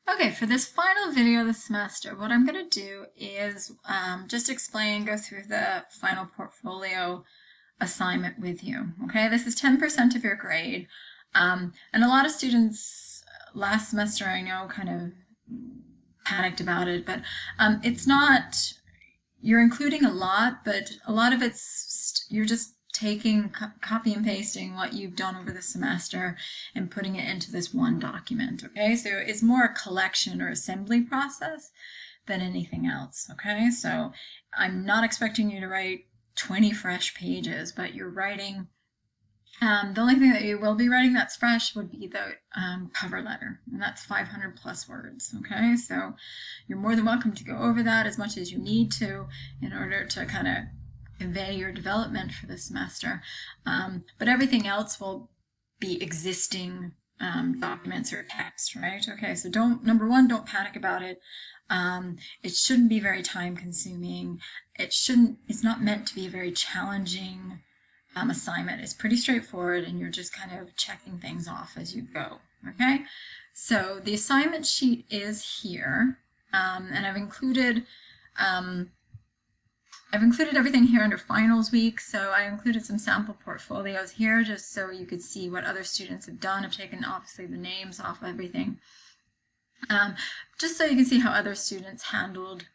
Okay, for this final video of the semester, what I'm going to do is just go through the final portfolio assignment with you. Okay, this is 10% of your grade. And a lot of students last semester, I know, kind of panicked about it, but it's not, you're including a lot, but a lot of you're just taking, copy and pasting what you've done over the semester and putting it into this one document, okay? So it's more a collection or assembly process than anything else, okay? So I'm not expecting you to write 20 fresh pages, but you're writing, the only thing that you will be writing that's fresh would be the cover letter, and that's 500 plus words, okay? So you're more than welcome to go over that as much as you need to in order to kind of convey your development for the semester. But everything else will be existing documents or text, right? Okay, so number one, don't panic about it. It shouldn't be very time consuming. It's not meant to be a very challenging assignment. It's pretty straightforward and you're just kind of checking things off as you go, okay? So the assignment sheet is here, and I've included everything here under finals week, so I included some sample portfolios here just so you could see what other students have done. I've taken obviously the names off everything, just so you can see how other students handled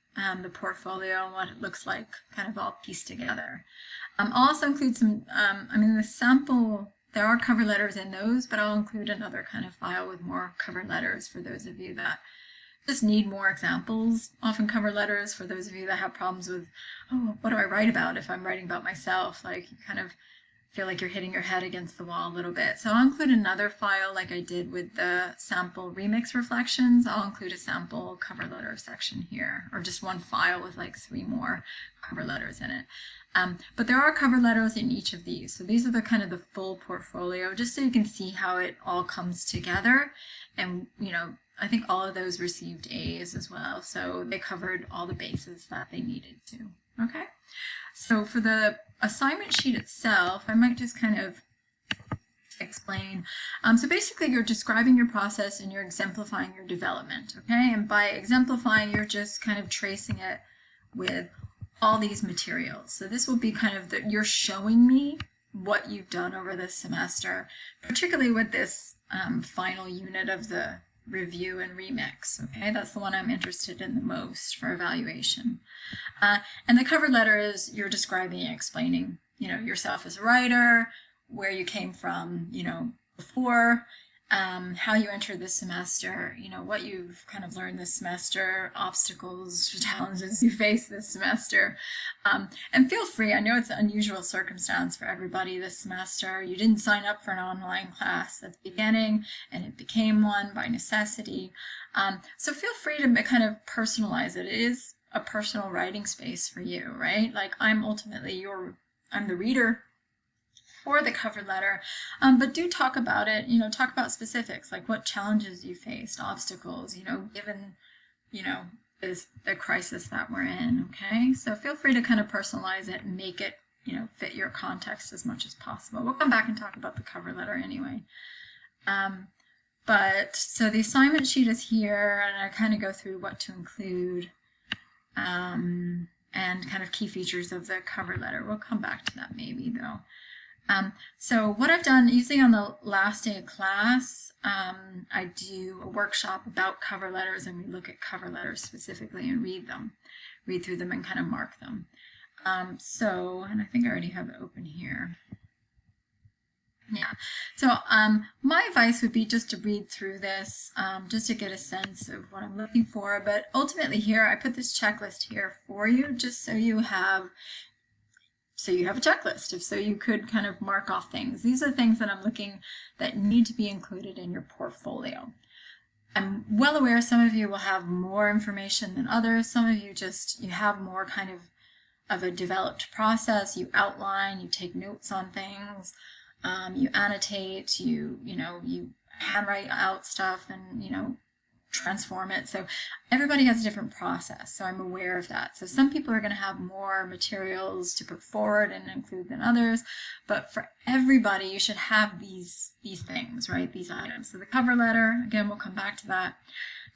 the portfolio and what it looks like kind of all pieced together. I'll also include some, the sample, there are cover letters in those, but I'll include another kind of file with more cover letters for those of you that just need more examples. Often cover letters for those of you that have problems with, oh, what do I write about if I'm writing about myself? Like you kind of feel like you're hitting your head against the wall a little bit. So I'll include another file like I did with the sample remix reflections. I'll include a sample cover letter section here, or just one file with like 3 more cover letters in it. But there are cover letters in each of these. So these are the kind of the full portfolio, just so you can see how it all comes together. And, you know, I think all of those received A's as well. So they covered all the bases that they needed to. Okay. So for the assignment sheet itself, I might just kind of explain. So basically you're describing your process and you're exemplifying your development, okay? And by exemplifying, you're just kind of tracing it with all these materials. So this will be kind of you're showing me what you've done over this semester, particularly with this final unit of the review and remix, okay? That's the one I'm interested in the most for evaluation. And the cover letter is you're describing and explaining, you know, yourself as a writer, where you came from, you know, before, how you entered this semester, you know, what you've kind of learned this semester, obstacles, challenges you face this semester. And feel free, I know it's an unusual circumstance for everybody this semester. You didn't sign up for an online class at the beginning, and it became one by necessity. So feel free to kind of personalize it. It is a personal writing space for you, right? Like I'm the reader for the cover letter, but do talk about it, you know, talk about specifics, like what challenges you faced, obstacles, you know, given, you know, is the crisis that we're in, okay? So feel free to kind of personalize it and make it, you know, fit your context as much as possible. We'll come back and talk about the cover letter anyway. But so the assignment sheet is here, and I kind of go through what to include, and kind of key features of the cover letter. We'll come back to that maybe though. So what I've done, usually on the last day of class, I do a workshop about cover letters, and we look at cover letters specifically and read through them and kind of mark them. And I think I already have it open here. Yeah, so my advice would be just to read through this, just to get a sense of what I'm looking for. But ultimately here, I put this checklist here for you, just so you have a checklist, so you could kind of mark off things. These are things that I'm looking that need to be included in your portfolio. I'm well aware some of you will have more information than others. Some of you you have more kind of a developed process. You outline, you take notes on things, you annotate, you handwrite out stuff, and, you know, transform it. So everybody has a different process. So I'm aware of that. So some people are going to have more materials to put forward and include than others. But for everybody, you should have these things, right? These items. So the cover letter, again, we'll come back to that.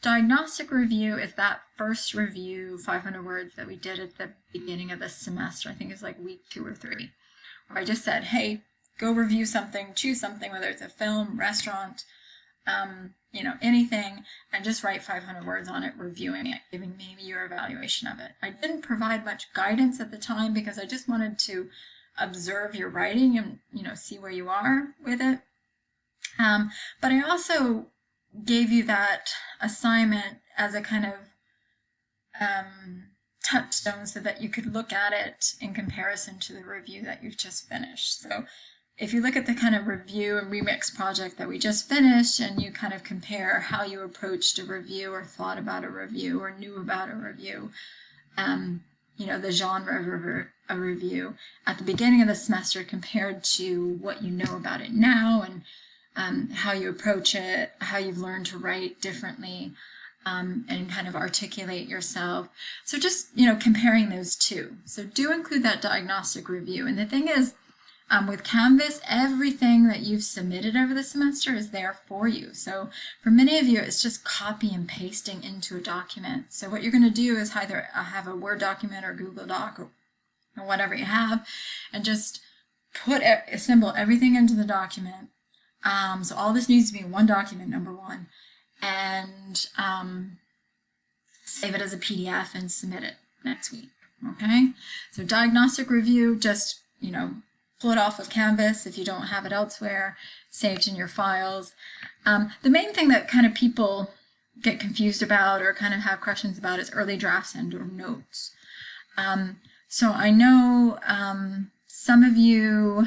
Diagnostic review is that first review, 500 words that we did at the beginning of the semester. I think it's like week 2 or 3, where I just said, hey, go review something, choose something, whether it's a film, restaurant, anything, and just write 500 words on it, reviewing it, giving maybe your evaluation of it. I didn't provide much guidance at the time because I just wanted to observe your writing and, see where you are with it. But I also gave you that assignment as a kind of touchstone so that you could look at it in comparison to the review that you've just finished. So if you look at the kind of review and remix project that we just finished and you kind of compare how you approached a review or thought about a review or knew about a review, the genre of a review at the beginning of the semester compared to what you know about it now, and how you approach it, how you've learned to write differently, and kind of articulate yourself. So just, comparing those two. So do include that diagnostic review. And the thing is, with Canvas, everything that you've submitted over the semester is there for you. So for many of you, it's just copy and pasting into a document. So what you're going to do is either have a Word document or Google Doc or whatever you have, and just assemble everything into the document. So all this needs to be in one document, number one, and save it as a PDF and submit it next week. Okay, so diagnostic review, just, pull it off of Canvas if you don't have it elsewhere, saved in your files. The main thing that kind of people get confused about or kind of have questions about is early drafts and or notes. So I know some of you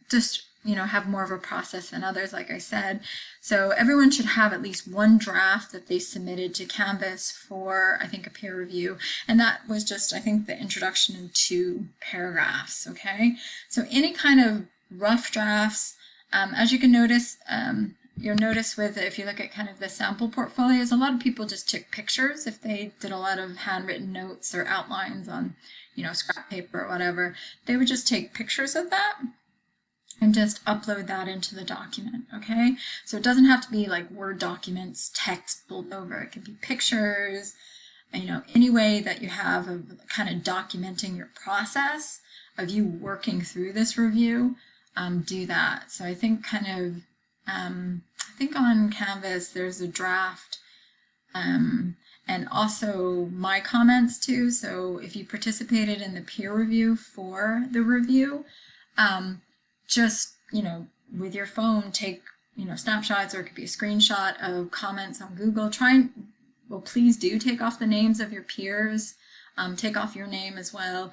just have more of a process than others, like I said. So everyone should have at least one draft that they submitted to Canvas for, I think, a peer review. And that was just, I think, the introduction in 2 paragraphs, okay? So any kind of rough drafts, as you can notice, you'll notice if you look at kind of the sample portfolios, a lot of people just took pictures if they did a lot of handwritten notes or outlines on, scrap paper or whatever. They would just take pictures of that and just upload that into the document, okay? So it doesn't have to be like Word documents, text pulled over. It can be pictures, any way that you have of kind of documenting your process of you working through this review, do that. So I think I think on Canvas there's a draft, and also my comments too. So if you participated in the peer review for the review, just, with your phone, take, snapshots, or it could be a screenshot of comments on Google. Please do take off the names of your peers. Take off your name as well,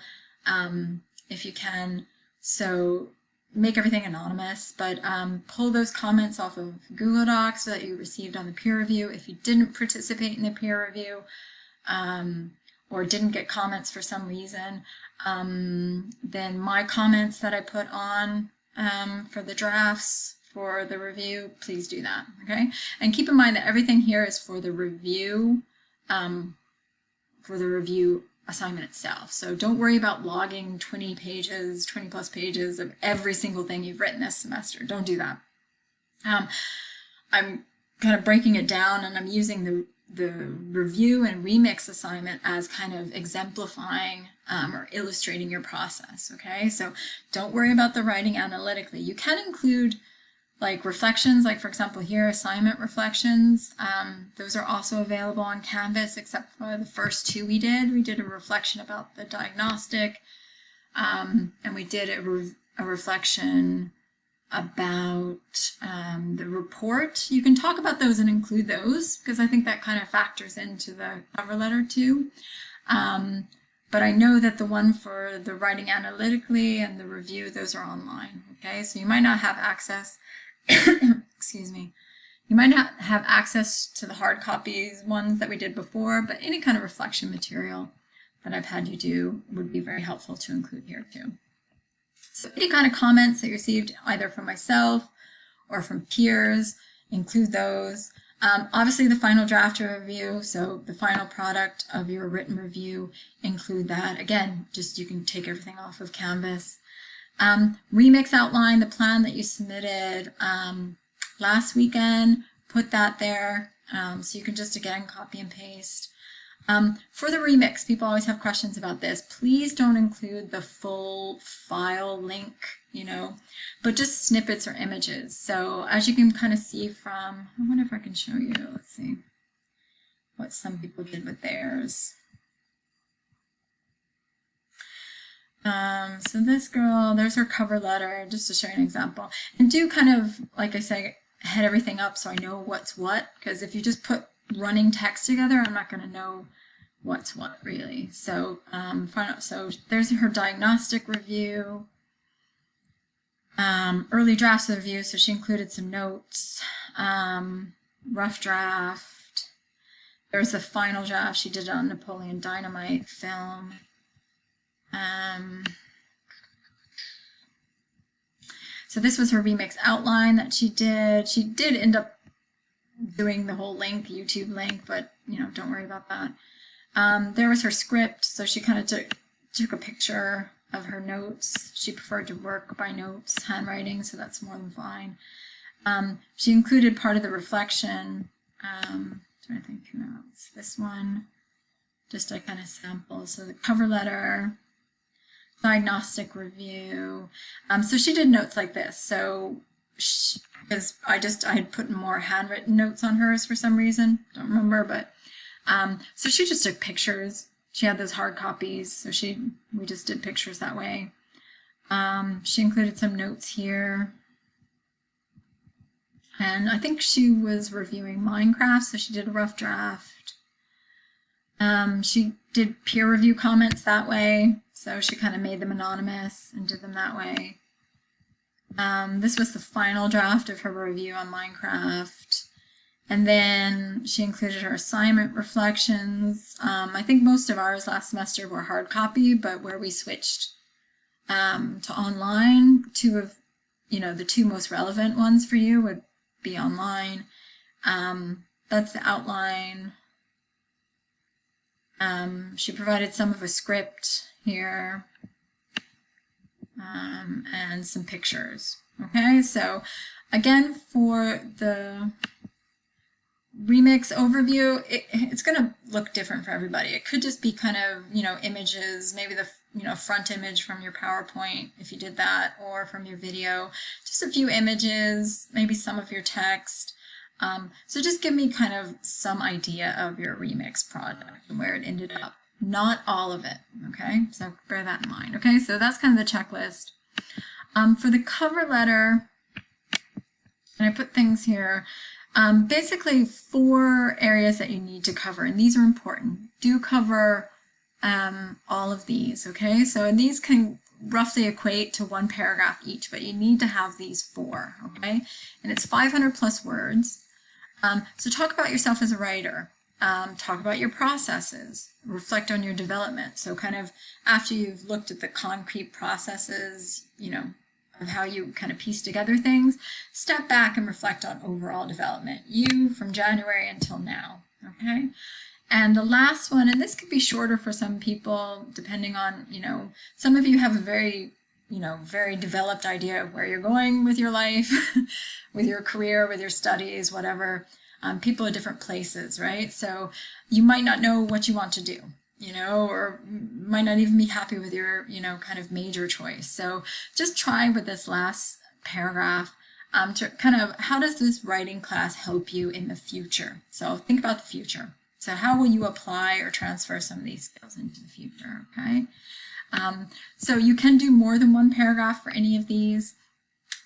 if you can. So make everything anonymous, but pull those comments off of Google Docs that you received on the peer review. If you didn't participate in the peer review, or didn't get comments for some reason, then my comments that I put on for the drafts for the review, please do that, okay? And keep in mind that everything here is for the review assignment itself. So don't worry about logging 20 plus pages of every single thing you've written this semester. Don't do that. I'm kind of breaking it down, and I'm using the review and remix assignment as kind of exemplifying or illustrating your process, okay? So don't worry about the writing analytically. You can include like reflections, like for example here, assignment reflections. Those are also available on Canvas, except for the first 2 we did. We did a reflection about the diagnostic, and we did a reflection about the report. You can talk about those and include those, because I think that kind of factors into the cover letter too. But I know that the one for the writing analytically and the review, those are online, okay? So you might not have access, excuse me, you might not have access to the hard copies ones that we did before, but any kind of reflection material that I've had you do would be very helpful to include here too. So any kind of comments that you received either from myself or from peers, include those. Obviously the final draft review, so the final product of your written review, include that. Again, just you can take everything off of Canvas. Remix outline, the plan that you submitted last weekend, put that there. So you can just, again, copy and paste. For the remix, people always have questions about this. Please don't include the full file link, you know, but just snippets or images. So as you can kind of see from, I wonder if I can show you, let's see what some people did with theirs. So this girl, there's her cover letter, just to show you an example. And do kind of, like I say, head everything up so I know what's what, because if you just put running text together, I'm not going to know what's what really. So so there's her diagnostic review, early drafts of the review, so she included some notes, rough draft. There's the final draft, she did it on Napoleon Dynamite film. So this was her remix outline that she did. She did end up doing the whole link, YouTube link, but you know, don't worry about that. There was her script, so she kind of took a picture of her notes. She preferred to work by notes, handwriting, so that's more than fine. She included part of the reflection. Trying to think who else. This one, just a kind of sample. So the cover letter, diagnostic review. So she did notes like this. So because I had put more handwritten notes on hers for some reason, don't remember, but so she just took pictures. She had those hard copies, so we just did pictures that way. She included some notes here, and I think she was reviewing Minecraft, so she did a rough draft. She did peer review comments that way, so she kind of made them anonymous and did them that way. This was the final draft of her review on Minecraft. And then she included her assignment reflections. I think most of ours last semester were hard copy, but where we switched to online, the two most relevant ones for you would be online. That's the outline. She provided some of a script here and some pictures. Okay, so again, for the remix overview, it's going to look different for everybody. It could just be kind of, images, maybe the, front image from your PowerPoint, if you did that, or from your video, just a few images, maybe some of your text. So just give me kind of some idea of your remix project and where it ended up. Not all of it, okay? So bear that in mind, okay? So that's kind of the checklist. For the cover letter, and I put things here, basically 4 areas that you need to cover, and these are important. Do cover all of these, okay? So and these can roughly equate to 1 paragraph each, but you need to have these 4, okay? And it's 500 plus words. So talk about yourself as a writer. Talk about your processes. Reflect on your development. So kind of after you've looked at the concrete processes, of how you kind of piece together things, step back and reflect on overall development. You from January until now, okay? And the last one, and this could be shorter for some people, depending on, some of you have a very, very developed idea of where you're going with your life, with your career, with your studies, whatever. People at different places, right? So you might not know what you want to do, or might not even be happy with your, kind of major choice. So just try with this last paragraph to kind of, how does this writing class help you in the future? So think about the future. So how will you apply or transfer some of these skills into the future, okay? So you can do more than 1 paragraph for any of these.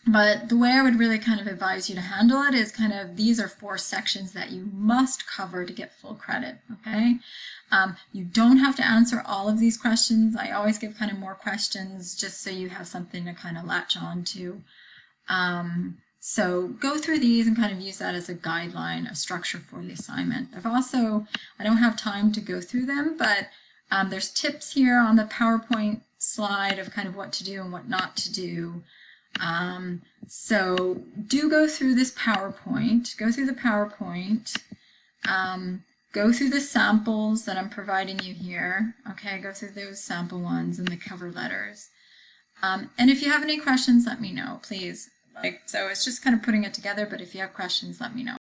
But the way I would really kind of advise you to handle it is kind of, these are 4 sections that you must cover to get full credit, okay? You don't have to answer all of these questions. I always give kind of more questions just so you have something to kind of latch on to. So go through these and kind of use that as a guideline, a structure for the assignment. I don't have time to go through them, but there's tips here on the PowerPoint slide of kind of what to do and what not to do. So do go through this PowerPoint, go through the PowerPoint, go through the samples that I'm providing you here. Okay, go through those sample ones and the cover letters. And if you have any questions, let me know, please. So it's just kind of putting it together, but if you have questions, let me know.